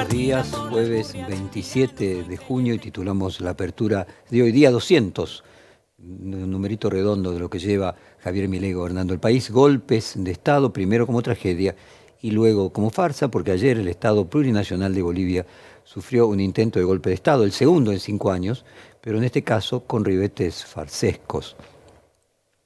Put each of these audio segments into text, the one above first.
Buenos días, jueves 27 de junio y titulamos la apertura de hoy día 200, un numerito redondo de lo que lleva Javier Milei gobernando el país, golpes de Estado, primero como tragedia y luego como farsa, porque ayer el Estado plurinacional de Bolivia sufrió un intento de golpe de Estado, el segundo en 5 años, pero en este caso con ribetes farsescos.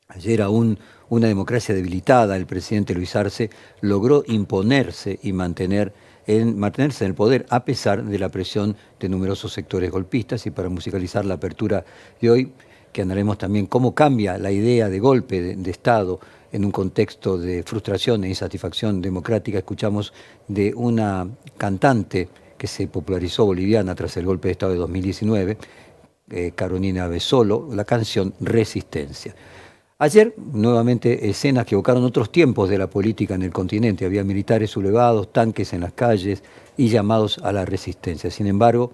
Ayer aún una democracia debilitada, el presidente Luis Arce logró imponerse y mantenerse en el poder a pesar de la presión de numerosos sectores golpistas. Y para musicalizar la apertura de hoy, que andaremos también cómo cambia la idea de golpe de Estado en un contexto de frustración e insatisfacción democrática, escuchamos de una cantante que se popularizó boliviana tras el golpe de Estado de 2019, Carolina Besolo, la canción Resistencia. Ayer, nuevamente, escenas que evocaron otros tiempos de la política en el continente. Había militares sublevados, tanques en las calles y llamados a la resistencia. Sin embargo,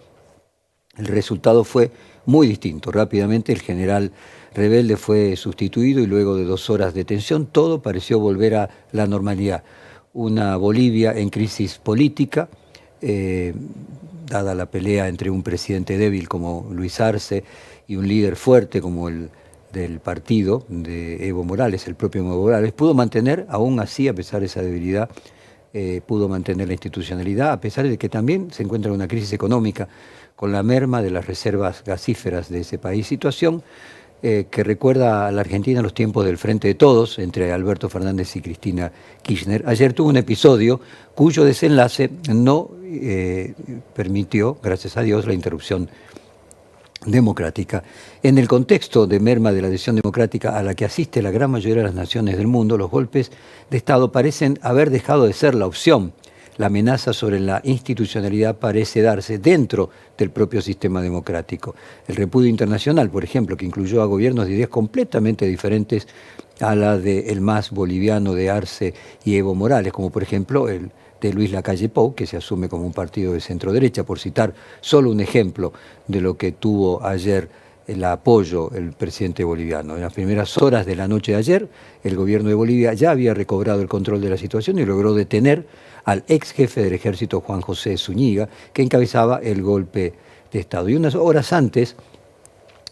el resultado fue muy distinto. Rápidamente el general rebelde fue sustituido y luego de 2 horas de tensión, todo pareció volver a la normalidad. Una Bolivia en crisis política, dada la pelea entre un presidente débil como Luis Arce y un líder fuerte como el del partido de Evo Morales, el propio Evo Morales, pudo mantener, aún así, a pesar de esa debilidad, pudo mantener la institucionalidad, a pesar de que también se encuentra en una crisis económica con la merma de las reservas gasíferas de ese país, situación que recuerda a la Argentina en los tiempos del Frente de Todos, entre Alberto Fernández y Cristina Kirchner. Ayer tuvo un episodio cuyo desenlace no permitió, gracias a Dios, la interrupción democrática. En el contexto de merma de la adhesión democrática a la que asiste la gran mayoría de las naciones del mundo, los golpes de Estado parecen haber dejado de ser la opción. La amenaza sobre la institucionalidad parece darse dentro del propio sistema democrático. El repudio internacional, por ejemplo, que incluyó a gobiernos de ideas completamente diferentes a la del MAS boliviano de Arce y Evo Morales, como por ejemplo el de Luis Lacalle Pou, que se asume como un partido de centro-derecha, por citar solo un ejemplo de lo que tuvo ayer el apoyo el presidente boliviano. En las primeras horas de la noche de ayer, el gobierno de Bolivia ya había recobrado el control de la situación y logró detener al ex jefe del ejército, Juan José Zúñiga, que encabezaba el golpe de Estado. Y unas horas antes,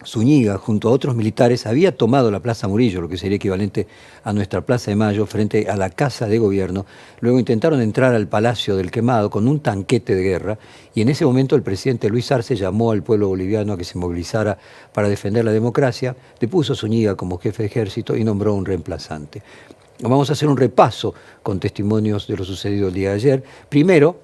Zúñiga, junto a otros militares, había tomado la Plaza Murillo, lo que sería equivalente a nuestra Plaza de Mayo, frente a la Casa de Gobierno. Luego intentaron entrar al Palacio del Quemado con un tanquete de guerra y en ese momento el presidente Luis Arce llamó al pueblo boliviano a que se movilizara para defender la democracia, depuso a Zúñiga como jefe de ejército y nombró un reemplazante. Vamos a hacer un repaso con testimonios de lo sucedido el día de ayer. Primero,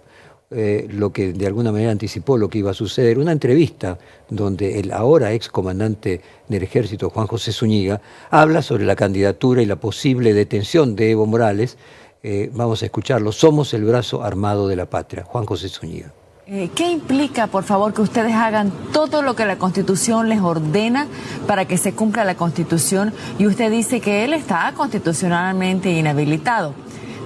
lo que de alguna manera anticipó lo que iba a suceder, una entrevista donde el ahora ex comandante del ejército, Juan José Zúñiga, habla sobre la candidatura y la posible detención de Evo Morales. Vamos a escucharlo. Somos el brazo armado de la patria. Juan José Zúñiga. ¿Qué implica, por favor, que ustedes hagan todo lo que la Constitución les ordena para que se cumpla la Constitución? Y usted dice que él está constitucionalmente inhabilitado.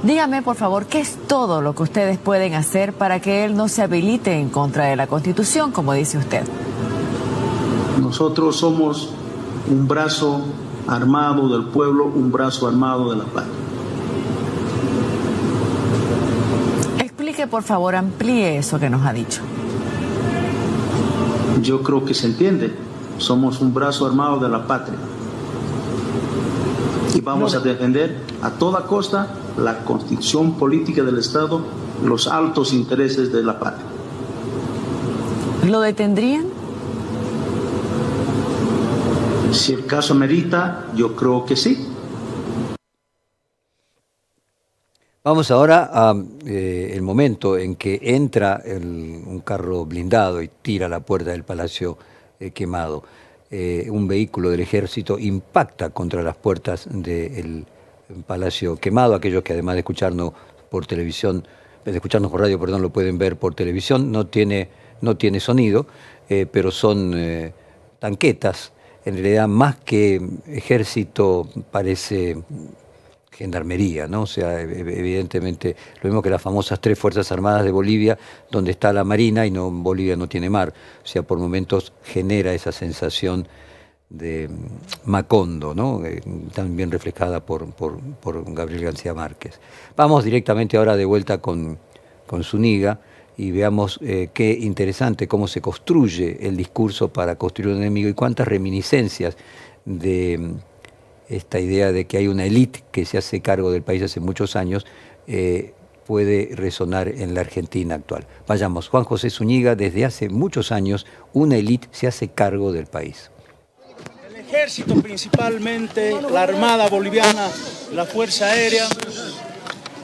Dígame, por favor, ¿qué es todo lo que ustedes pueden hacer para que él no se habilite en contra de la Constitución, como dice usted? Nosotros somos un brazo armado del pueblo, un brazo armado de la patria. Explique, por favor, amplíe eso que nos ha dicho. Yo creo que se entiende. Somos un brazo armado de la patria. Y vamos a defender a toda costa la constitución política del Estado, los altos intereses de la patria. ¿Lo detendrían? Si el caso merita, yo creo que sí. Vamos ahora al momento en que entra un carro blindado y tira a la puerta del Palacio Quemado. Un vehículo del ejército impacta contra las puertas del Palacio Quemado. Aquellos que además de escucharnos por televisión, de escucharnos por radio, perdón, lo pueden ver por televisión. No tiene sonido, pero son tanquetas. En realidad, más que ejército, parece gendarmería, ¿no? O sea, evidentemente, lo mismo que las famosas 3 Fuerzas Armadas de Bolivia, donde está la Marina y Bolivia no tiene mar. O sea, por momentos genera esa sensación de Macondo, ¿no? También reflejada por Gabriel García Márquez. Vamos directamente ahora de vuelta con Zúñiga, y veamos qué interesante cómo se construye el discurso para construir un enemigo y cuántas reminiscencias de esta idea de que hay una élite que se hace cargo del país hace muchos años puede resonar en la Argentina actual. Vayamos, Juan José Zúñiga, desde hace muchos años una élite se hace cargo del país. El ejército principalmente, la Armada Boliviana, la Fuerza Aérea,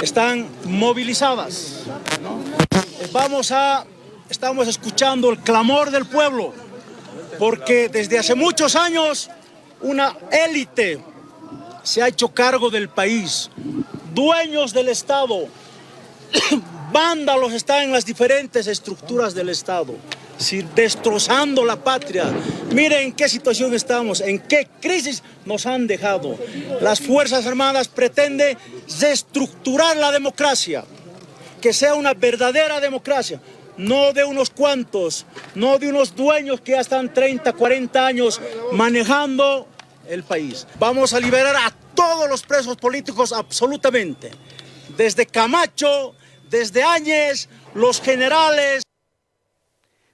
están movilizadas, ¿no? Estamos escuchando el clamor del pueblo, porque desde hace muchos años una élite se ha hecho cargo del país, dueños del Estado, vándalos están en las diferentes estructuras del Estado, destrozando la patria. Miren en qué situación estamos, en qué crisis nos han dejado. Las Fuerzas Armadas pretenden destructurar la democracia, que sea una verdadera democracia, no de unos cuantos, no de unos dueños que ya están 30, 40 años manejando el país. Vamos a liberar a todos los presos políticos absolutamente, desde Camacho, desde Áñez, los generales.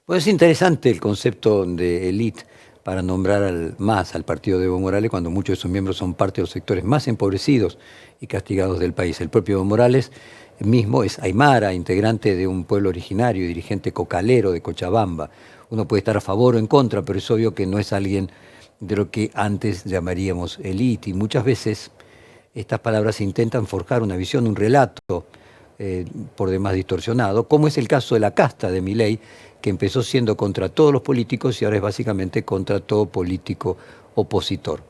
Pues es interesante el concepto de élite para nombrar al partido de Evo Morales cuando muchos de sus miembros son parte de los sectores más empobrecidos y castigados del país. El propio Evo Morales mismo es aymara, integrante de un pueblo originario y dirigente cocalero de Cochabamba. Uno puede estar a favor o en contra, pero es obvio que no es alguien de lo que antes llamaríamos élite. Y muchas veces estas palabras intentan forjar una visión, un relato por demás distorsionado, como es el caso de la casta de Milei, que empezó siendo contra todos los políticos y ahora es básicamente contra todo político opositor.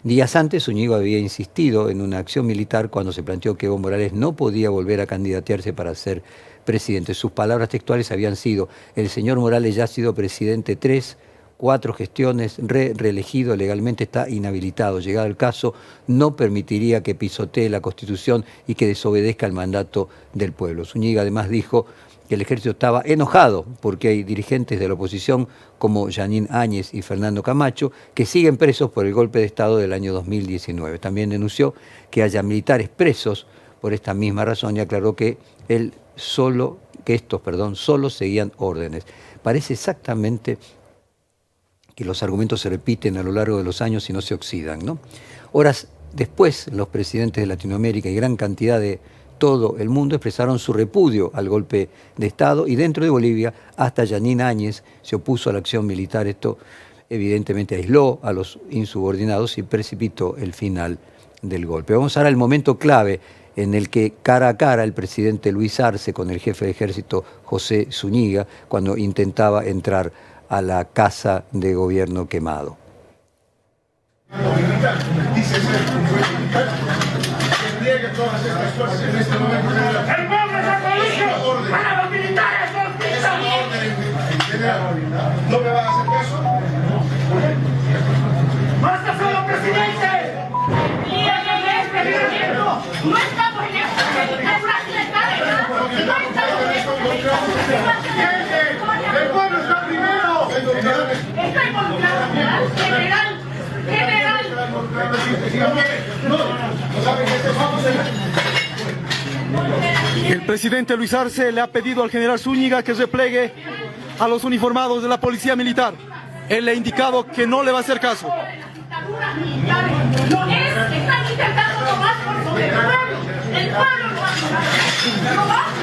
Días antes, Zúñiga había insistido en una acción militar cuando se planteó que Evo Morales no podía volver a candidatearse para ser presidente. Sus palabras textuales habían sido: el señor Morales ya ha sido presidente 3, 4 gestiones, reelegido, legalmente está inhabilitado. Llegado el caso, no permitiría que pisotee la Constitución y que desobedezca el mandato del pueblo. Zúñiga además dijo que el ejército estaba enojado porque hay dirigentes de la oposición como Jeanine Áñez y Fernando Camacho que siguen presos por el golpe de Estado del año 2019. También denunció que haya militares presos por esta misma razón y aclaró que estos solo seguían órdenes. Parece exactamente que los argumentos se repiten a lo largo de los años y no se oxidan, ¿no? Horas después, los presidentes de Latinoamérica y gran cantidad de todo el mundo expresaron su repudio al golpe de Estado y dentro de Bolivia hasta Jeanine Áñez se opuso a la acción militar. Esto evidentemente aisló a los insubordinados y precipitó el final del golpe. Vamos ahora al momento clave en el que cara a cara el presidente Luis Arce con el jefe de ejército José Zúñiga cuando intentaba entrar a la casa de gobierno quemado. ¡El pueblo está coalición para los militares! ¿No me van a hacer caso? ¡Basta solo, presidente! Y en este movimiento no estamos en esta dictadura ilegal, no estamos en esta. ¡El pueblo está primero! Está involucrado, general. El presidente Luis Arce le ha pedido al general Zúñiga que replegue a los uniformados de la policía militar. Él le ha indicado que no le va a hacer caso. Están intentando tomar por sobre el pueblo. El pueblo no va a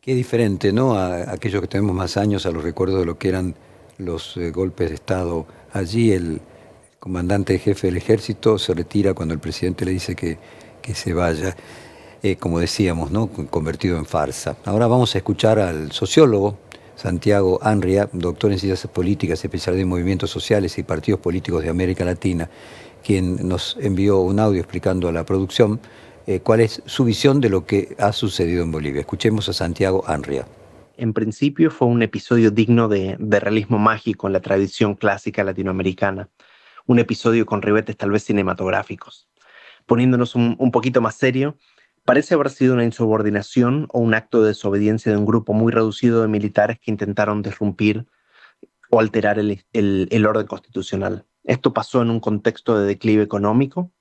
Qué diferente, ¿no? A aquellos que tenemos más años, a los recuerdos de lo que eran los golpes de Estado. Allí el comandante jefe del ejército se retira cuando el presidente le dice que se vaya, como decíamos, ¿no? Convertido en farsa. Ahora vamos a escuchar al sociólogo Santiago Anria, doctor en Ciencias Políticas, especialista en movimientos sociales y partidos políticos de América Latina, quien nos envió un audio explicando a la producción cuál es su visión de lo que ha sucedido en Bolivia. Escuchemos a Santiago Anria. En principio fue un episodio digno de realismo mágico en la tradición clásica latinoamericana, un episodio con ribetes tal vez cinematográficos. Poniéndonos un poquito más serio, parece haber sido una insubordinación o un acto de desobediencia de un grupo muy reducido de militares que intentaron disrumpir o alterar el orden constitucional. Esto pasó en un contexto de declive económico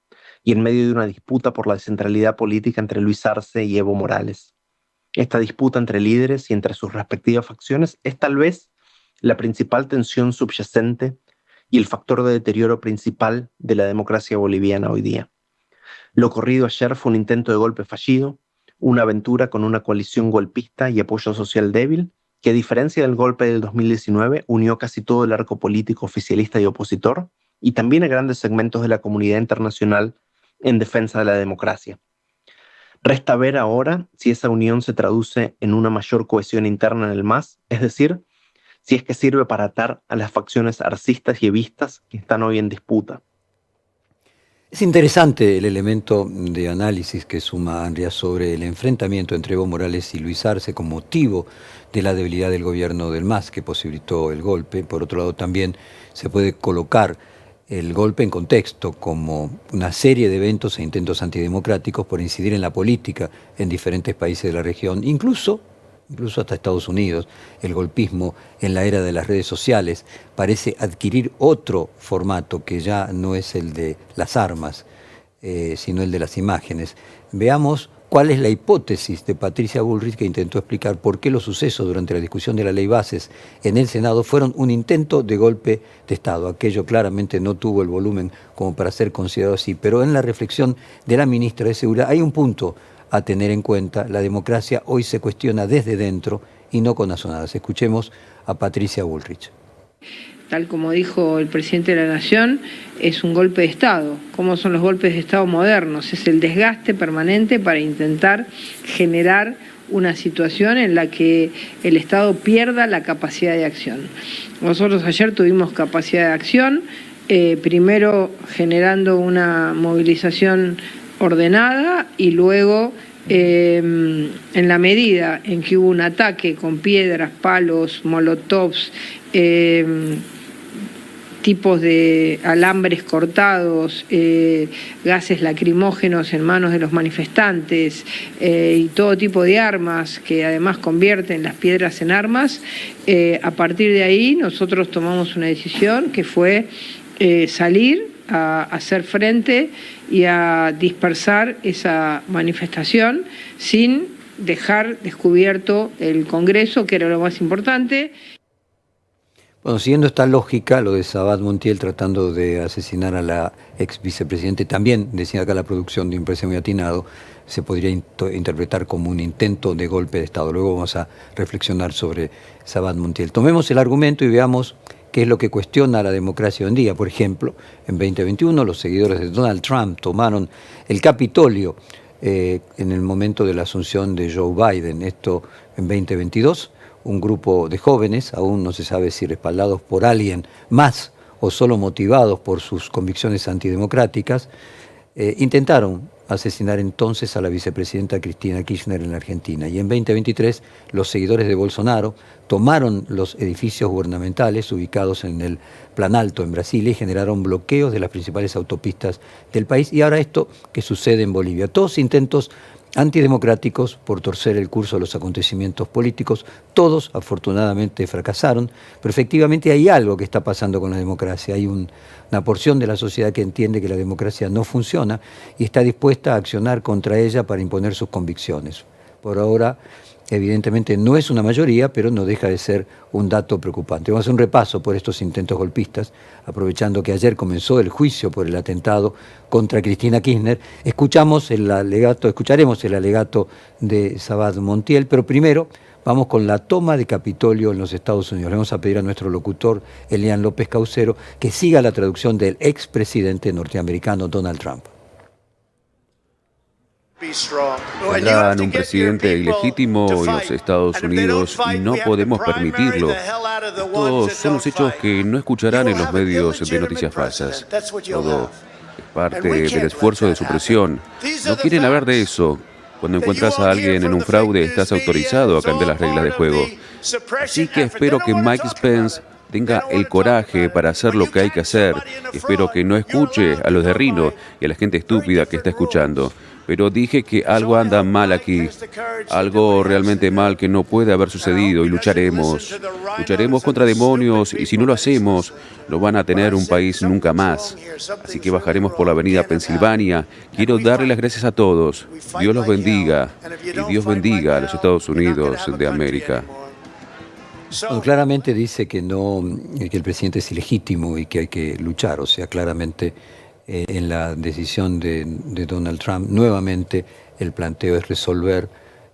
y en medio de una disputa por la centralidad política entre Luis Arce y Evo Morales. Esta disputa entre líderes y entre sus respectivas facciones es tal vez la principal tensión subyacente y el factor de deterioro principal de la democracia boliviana hoy día. Lo ocurrido ayer fue un intento de golpe fallido, una aventura con una coalición golpista y apoyo social débil, que a diferencia del golpe del 2019 unió casi todo el arco político oficialista y opositor, y también a grandes segmentos de la comunidad internacional en defensa de la democracia. Resta ver ahora si esa unión se traduce en una mayor cohesión interna en el MAS, es decir, si es que sirve para atar a las facciones arcistas y evistas que están hoy en disputa. Es interesante el elemento de análisis que suma Andrea sobre el enfrentamiento entre Evo Morales y Luis Arce con motivo de la debilidad del gobierno del MAS que posibilitó el golpe. Por otro lado, también se puede colocar el golpe en contexto como una serie de eventos e intentos antidemocráticos por incidir en la política en diferentes países de la región, incluso hasta Estados Unidos. El golpismo en la era de las redes sociales parece adquirir otro formato que ya no es el de las armas, sino el de las imágenes. Veamos cuál es la hipótesis de Patricia Bullrich, que intentó explicar por qué los sucesos durante la discusión de la ley Bases en el Senado fueron un intento de golpe de Estado. Aquello claramente no tuvo el volumen como para ser considerado así, pero en la reflexión de la ministra de Seguridad hay un punto a tener en cuenta. La democracia hoy se cuestiona desde dentro y no con asonadas. Escuchemos a Patricia Bullrich. Tal como dijo el presidente de la Nación, es un golpe de Estado. ¿Cómo son los golpes de Estado modernos? Es el desgaste permanente para intentar generar una situación en la que el Estado pierda la capacidad de acción. Nosotros ayer tuvimos capacidad de acción, primero generando una movilización ordenada y luego en la medida en que hubo un ataque con piedras, palos, molotovs, tipos de alambres cortados, gases lacrimógenos en manos de los manifestantes y todo tipo de armas que además convierten las piedras en armas, a partir de ahí nosotros tomamos una decisión que fue salir a hacer frente y a dispersar esa manifestación sin dejar descubierto el Congreso, que era lo más importante. Bueno, siguiendo esta lógica, lo de Sabat Montiel tratando de asesinar a la ex vicepresidente, también decía acá la producción de Impresión muy atinado, se podría interpretar como un intento de golpe de Estado. Luego vamos a reflexionar sobre Sabat Montiel. Tomemos el argumento y veamos qué es lo que cuestiona la democracia hoy en día. Por ejemplo, en 2021 los seguidores de Donald Trump tomaron el Capitolio en el momento de la asunción de Joe Biden. Esto en 2022, un grupo de jóvenes, aún no se sabe si respaldados por alguien más o solo motivados por sus convicciones antidemocráticas, intentaron asesinar entonces a la vicepresidenta Cristina Kirchner en la Argentina. Y en 2023 los seguidores de Bolsonaro tomaron los edificios gubernamentales ubicados en el Planalto en Brasilia y generaron bloqueos de las principales autopistas del país. Y ahora esto que sucede en Bolivia. Todos intentos antidemocráticos por torcer el curso de los acontecimientos políticos. Todos afortunadamente fracasaron, pero efectivamente hay algo que está pasando con la democracia. Hay una porción de la sociedad que entiende que la democracia no funciona y está dispuesta a accionar contra ella para imponer sus convicciones. Por ahora, evidentemente no es una mayoría, pero no deja de ser un dato preocupante. Vamos a hacer un repaso por estos intentos golpistas, aprovechando que ayer comenzó el juicio por el atentado contra Cristina Kirchner. Escucharemos el alegato de Sabat Montiel, pero primero vamos con la toma de Capitolio en los Estados Unidos. Le vamos a pedir a nuestro locutor, Elian López Caucero, que siga la traducción del expresidente norteamericano Donald Trump. Tendrán un presidente ilegítimo en los Estados Unidos y no podemos permitirlo. Estos son los hechos que no escucharán en los medios de noticias falsas. Todo es parte del esfuerzo de supresión. No quieren hablar de eso. Cuando encuentras a alguien en un fraude, estás autorizado a cambiar las reglas de juego. Así que espero que Mike Pence tenga el coraje para hacer lo que hay que hacer. Espero que no escuche a los de Rhino y a la gente estúpida que está escuchando. pero dije que algo anda mal aquí, algo realmente mal que no puede haber sucedido, y lucharemos contra demonios, y si no lo hacemos, no van a tener un país nunca más. Así que bajaremos por la avenida Pensilvania. Quiero darle las gracias a todos. Dios los bendiga, y Dios bendiga a los Estados Unidos de América. Bueno, claramente dice que el presidente es ilegítimo y que hay que luchar. O sea, claramente en la decisión de Donald Trump, nuevamente el planteo es resolver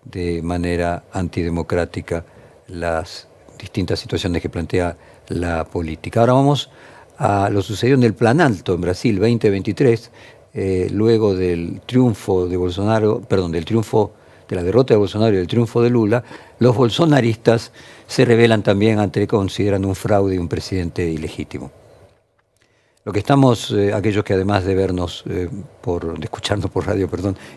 de manera antidemocrática las distintas situaciones que plantea la política. Ahora vamos a lo sucedido en el Planalto, en Brasil, 2023, luego del triunfo de Bolsonaro, de la derrota de Bolsonaro y del triunfo de Lula. Los bolsonaristas se rebelan también ante que consideran un fraude y un presidente ilegítimo. Lo que estamos, aquellos que además de vernos, de escucharnos por radio,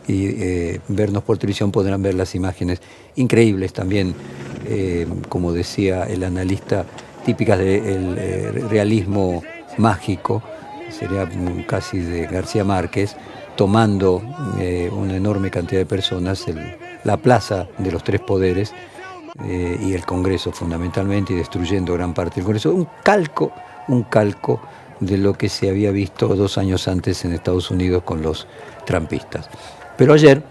y vernos por televisión, podrán ver las imágenes increíbles también, como decía el analista, típicas del realismo mágico, sería casi de García Márquez, tomando una enorme cantidad de personas, la plaza de los tres poderes y el Congreso fundamentalmente, y destruyendo gran parte del Congreso. Un calco de lo que se había visto 2 años antes en Estados Unidos con los trumpistas. Pero ayer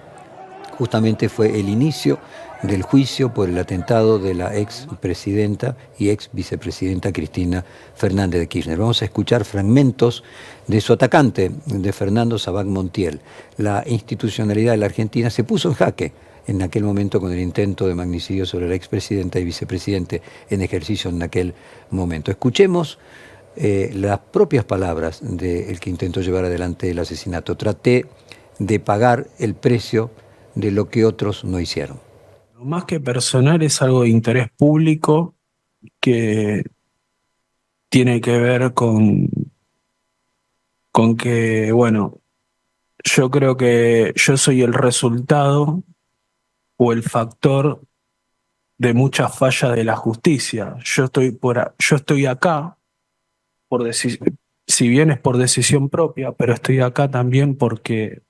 justamente fue el inicio del juicio por el atentado de la ex presidenta y ex vicepresidenta Cristina Fernández de Kirchner. Vamos a escuchar fragmentos de su atacante, de Fernando Sabac Montiel. La institucionalidad de la Argentina se puso en jaque en aquel momento con el intento de magnicidio sobre la expresidenta y vicepresidente en ejercicio en aquel momento. Escuchemos las propias palabras del que intentó llevar adelante el asesinato. Traté de pagar el precio de lo que otros no hicieron. Más que personal, es algo de interés público que tiene que ver con que, bueno, yo creo que yo soy el resultado o el factor de muchas fallas de la justicia. Yo estoy acá, si bien es por decisión propia, pero estoy acá también porque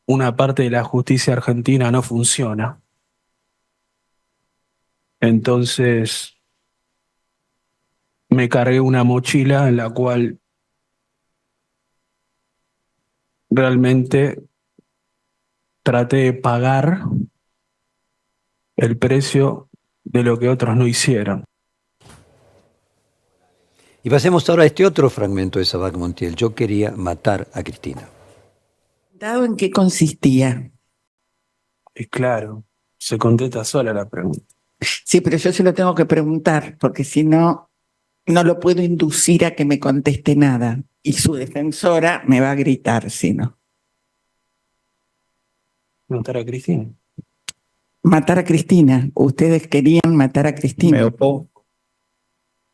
una parte de la justicia argentina no funciona. Entonces me cargué una mochila en la cual realmente traté de pagar el precio de lo que otros no hicieron. Y pasemos ahora a este otro fragmento de Sabac Montiel. Yo quería matar a Cristina. ¿En qué consistía? Y claro, se contesta sola la pregunta. Sí, pero yo se lo tengo que preguntar, porque si no, no lo puedo inducir a que me conteste nada. Y su defensora me va a gritar, si no. ¿Matar a Cristina? Matar a Cristina. Ustedes querían matar a Cristina. Me opongo.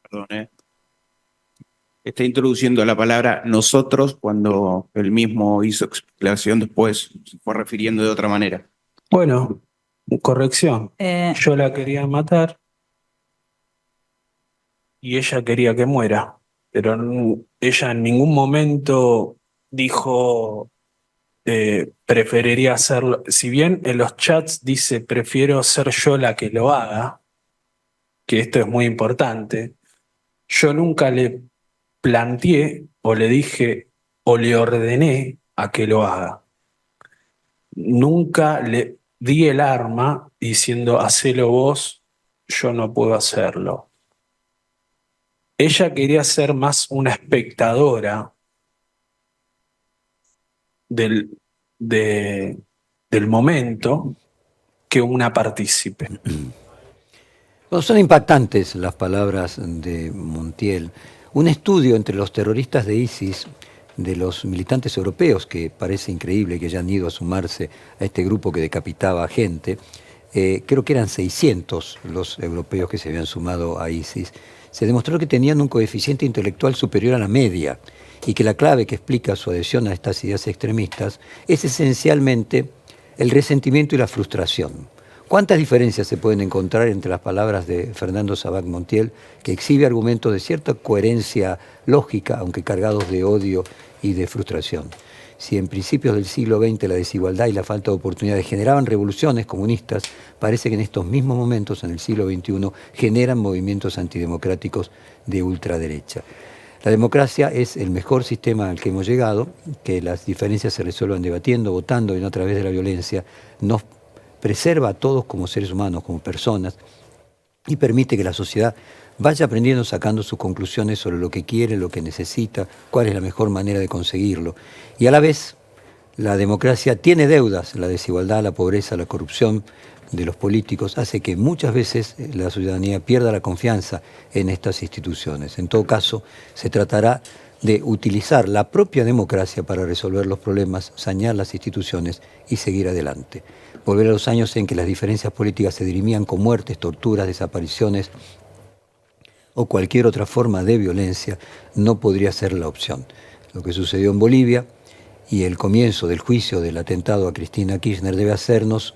Perdón, Está introduciendo la palabra nosotros cuando él mismo hizo explicación después, se fue refiriendo de otra manera. Bueno, corrección. Yo la quería matar y ella quería que muera, pero ella en ningún momento dijo preferiría hacerlo. Si bien en los chats dice prefiero ser yo la que lo haga, que esto es muy importante, yo nunca le planteé o le dije o le ordené a que lo haga. Nunca le di el arma diciendo hacelo vos, yo no puedo hacerlo. Ella quería ser más una espectadora del momento que una partícipe. Bueno, son impactantes las palabras de Montiel. Un estudio entre los terroristas de ISIS, de los militantes europeos, que parece increíble que hayan ido a sumarse a este grupo que decapitaba gente, creo que eran 600 los europeos que se habían sumado a ISIS, se demostró que tenían un coeficiente intelectual superior a la media y que la clave que explica su adhesión a estas ideas extremistas es esencialmente el resentimiento y la frustración. ¿Cuántas diferencias se pueden encontrar entre las palabras de Fernando Sabac Montiel, que exhibe argumentos de cierta coherencia lógica, aunque cargados de odio y de frustración? Si en principios del siglo XX la desigualdad y la falta de oportunidades generaban revoluciones comunistas, parece que en estos mismos momentos, en el siglo XXI, generan movimientos antidemocráticos de ultraderecha. La democracia es el mejor sistema al que hemos llegado, que las diferencias se resuelvan debatiendo, votando y no a través de la violencia, nos preserva a todos como seres humanos, como personas, y permite que la sociedad vaya aprendiendo, sacando sus conclusiones sobre lo que quiere, lo que necesita, cuál es la mejor manera de conseguirlo. Y a la vez, la democracia tiene deudas, la desigualdad, la pobreza, la corrupción de los políticos hace que muchas veces la ciudadanía pierda la confianza en estas instituciones. En todo caso, se tratará de utilizar la propia democracia para resolver los problemas, sanear las instituciones y seguir adelante. Volver a los años en que las diferencias políticas se dirimían con muertes, torturas, desapariciones o cualquier otra forma de violencia no podría ser la opción. Lo que sucedió en Bolivia y el comienzo del juicio del atentado a Cristina Kirchner debe hacernos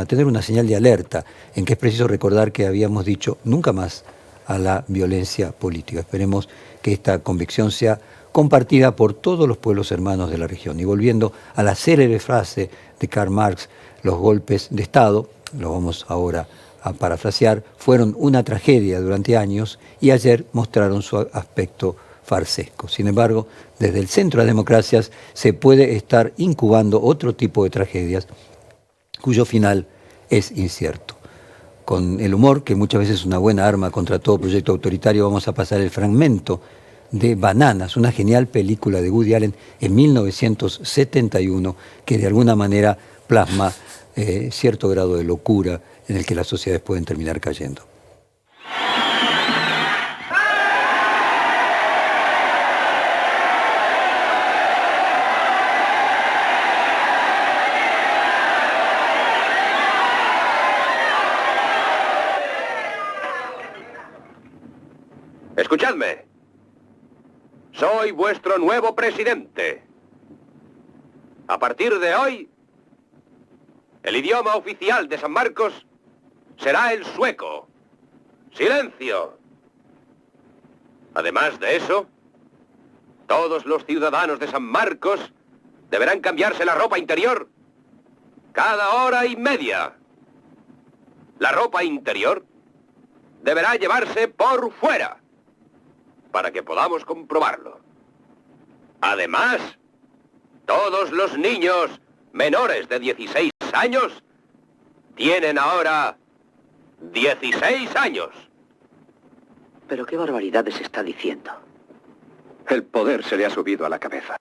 tener una señal de alerta en que es preciso recordar que habíamos dicho nunca más a la violencia política. Esperemos que esta convicción sea compartida por todos los pueblos hermanos de la región. Y volviendo a la célebre frase de Karl Marx, los golpes de Estado, lo vamos ahora a parafrasear, fueron una tragedia durante años y ayer mostraron su aspecto farsesco. Sin embargo, desde el Centro de Democracias se puede estar incubando otro tipo de tragedias cuyo final es incierto. Con el humor, que muchas veces es una buena arma contra todo proyecto autoritario, vamos a pasar el fragmento de Bananas, una genial película de Woody Allen en 1971, que de alguna manera plasma cierto grado de locura en el que las sociedades pueden terminar cayendo. Escuchadme. Soy vuestro nuevo presidente. A partir de hoy, el idioma oficial de San Marcos será el sueco. ¡Silencio! Además de eso, todos los ciudadanos de San Marcos deberán cambiarse la ropa interior cada hora y media. La ropa interior deberá llevarse por fuera, para que podamos comprobarlo. Además, todos los niños menores de 16 años tienen ahora 16 años. ¿Pero qué barbaridades está diciendo? El poder se le ha subido a la cabeza.